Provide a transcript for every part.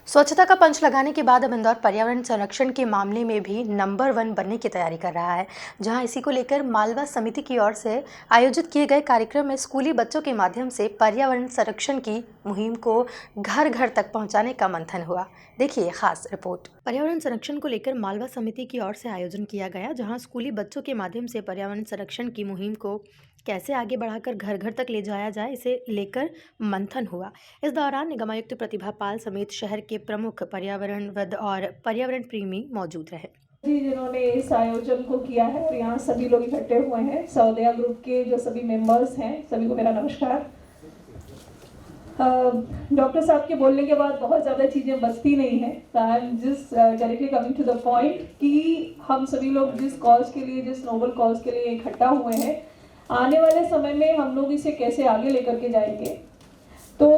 स्वच्छता का पंच लगाने के बाद अब इंदौर पर्यावरण संरक्षण के मामले में भी नंबर 1 बनने की तैयारी कर रहा है। जहां इसी को लेकर मालवा समिति की ओर से आयोजित किए गए कार्यक्रम में स्कूली बच्चों के माध्यम से पर्यावरण संरक्षण की मुहिम को घर घर तक पहुंचाने का मंथन हुआ। देखिए खास रिपोर्ट। पर्यावरण संरक्षण को लेकर मालवा समिति की ओर से आयोजन किया गया, जहां स्कूली बच्चों के माध्यम से पर्यावरण संरक्षण की मुहिम को कैसे आगे बढ़ाकर घर घर तक ले जाया जाए, इसे लेकर मंथन हुआ। इस दौरान निगमायुक्त प्रतिभा पाल समेत शहर के प्रमुख पर्यावरणविद और पर्यावरण प्रेमी मौजूद रहे। जी, जिन्होंने इस आयोजन को किया है और यहाँ सभी लोग इकट्ठे हुए हैं, सौदया ग्रुप के जो सभी मेंबर्स हैं, सभी को मेरा नमस्कार। डॉक्टर साहब के बोलने के बाद बहुत ज़्यादा चीज़ें बचती नहीं हैं, तो I am just directly coming to the point कि हम सभी लोग जिस कॉज के लिए, जिस नोबल कॉज के लिए इकट्ठा हुए हैं, आने वाले समय में हम लोग इसे कैसे आगे लेकर के जाएंगे। तो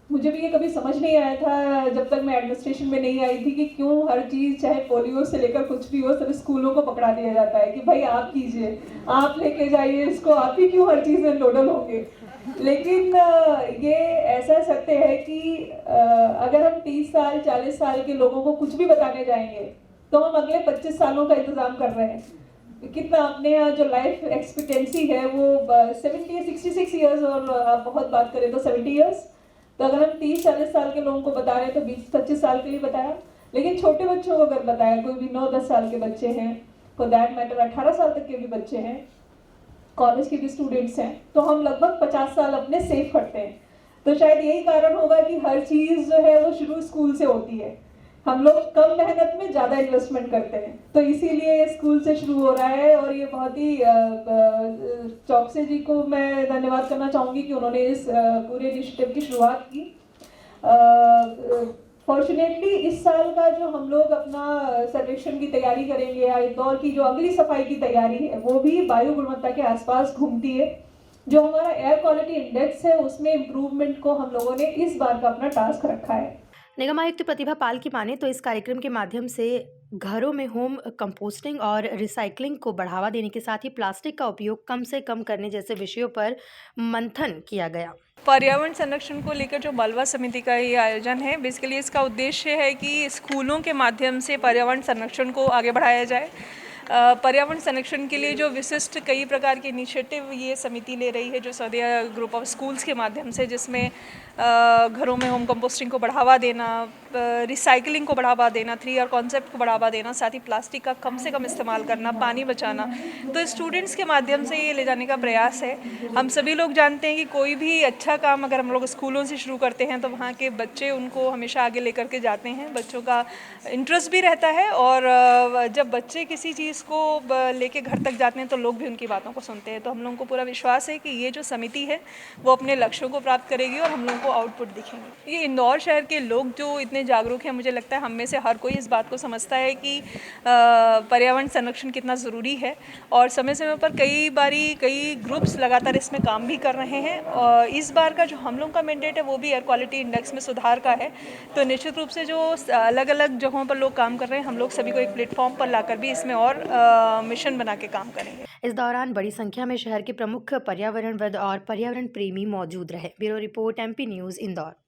मुझे भी ये कभी समझ नहीं आया था जब तक मैं एडमिनिस्ट्रेशन में नहीं आई थी कि क्यों हर चीज़, चाहे पोलियो से लेकर कुछ भी हो, सब स्कूलों को पकड़ा दिया जाता है कि भाई आप कीजिए, आप लेके जाइए इसको, आप ही क्यों हर चीज़ में नोडल होंगे। लेकिन ये ऐसा सत्य है कि अगर हम 30 साल 40 साल के लोगों को कुछ भी बताने जाएंगे तो हम अगले 25 सालों का इंतज़ाम कर रहे हैं। कितना अपने यहाँ जो लाइफ एक्सपेक्टेंसी है वो 66 ईयर्स, और आप बहुत बात करें तो 70 ईयर्स। तो अगर हम 30-40 साल के लोगों को बता रहे हैं तो 20-25 साल के लिए बताया। लेकिन छोटे बच्चों को अगर बताया, कोई भी 9-10 साल के बच्चे हैं, फॉर दैट मैटर 18 साल तक के भी बच्चे हैं, कॉलेज के भी स्टूडेंट्स हैं, तो हम लगभग 50 साल अपने सेफ करते हैं। तो शायद यही कारण होगा कि हर चीज़ जो है वो शुरू स्कूल से होती है। हम लोग कम मेहनत में ज़्यादा इन्वेस्टमेंट करते हैं, तो इसीलिए स्कूल से शुरू हो रहा है। और ये बहुत ही चौकसे जी को मैं धन्यवाद करना चाहूँगी कि उन्होंने इस पूरे इनिशिएटिव की शुरुआत की। फॉर्चुनेटली इस साल का जो हम लोग अपना सर्वेक्षण की तैयारी करेंगे या इंदौर की जो अगली सफाई की तैयारी है वो भी वायु गुणवत्ता के आसपास घूमती है। जो हमारा एयर क्वालिटी इंडेक्स है उसमें इम्प्रूवमेंट को हम लोगों ने इस बार का अपना टास्क रखा है। निगमायुक्त प्रतिभा पाल की माने तो इस कार्यक्रम के माध्यम से घरों में होम कंपोस्टिंग और रिसाइकलिंग को बढ़ावा देने के साथ ही प्लास्टिक का उपयोग कम से कम करने जैसे विषयों पर मंथन किया गया। पर्यावरण संरक्षण को लेकर जो मालवा समिति का ये आयोजन है, बेसिकली इसका उद्देश्य है कि स्कूलों के माध्यम से पर्यावरण संरक्षण को आगे बढ़ाया जाए। पर्यावरण संरक्षण के लिए जो विशिष्ट कई प्रकार के इनिशिएटिव ये समिति ले रही है, जो सौदया ग्रुप ऑफ स्कूल्स के माध्यम से, जिसमें घरों में होम कंपोस्टिंग को बढ़ावा देना, रिसाइकलिंग को बढ़ावा देना, 3R कॉन्सेप्ट को बढ़ावा देना, साथ ही प्लास्टिक का कम से कम इस्तेमाल करना, पानी बचाना, तो स्टूडेंट्स के माध्यम से ये ले जाने का प्रयास है। हम सभी लोग जानते हैं कि कोई भी अच्छा काम अगर हम लोग स्कूलों से शुरू करते हैं तो वहाँ के बच्चे उनको हमेशा आगे लेकर के जाते हैं, बच्चों का इंटरेस्ट भी रहता है, और जब बच्चे किसी चीज़ को लेके घर तक जाते हैं तो लोग भी उनकी बातों को सुनते हैं। तो हम लोगों को पूरा विश्वास है कि ये जो समिति है वो अपने लक्ष्यों को प्राप्त करेगी और हम लोगों को आउटपुट दिखेंगे। ये इंदौर शहर के लोग जो इतने जागरूक हैं, मुझे लगता है हम में से हर कोई इस बात को समझता है कि पर्यावरण संरक्षण कितना ज़रूरी है, और समय समय पर कई ग्रुप्स लगातार इसमें काम भी कर रहे हैं। और इस बार का जो हम लोग का मैंडेट है वो भी एयर क्वालिटी इंडेक्स में सुधार का है। तो निश्चित रूप से जो अलग अलग जगहों पर लोग काम कर रहे हैं, हम लोग सभी को एक प्लेटफॉर्म पर लाकर भी इसमें और मिशन बना के काम करेंगे। इस दौरान बड़ी संख्या में शहर के प्रमुख पर्यावरणविद और पर्यावरण प्रेमी मौजूद रहे। Bureau report, MP news, Indore.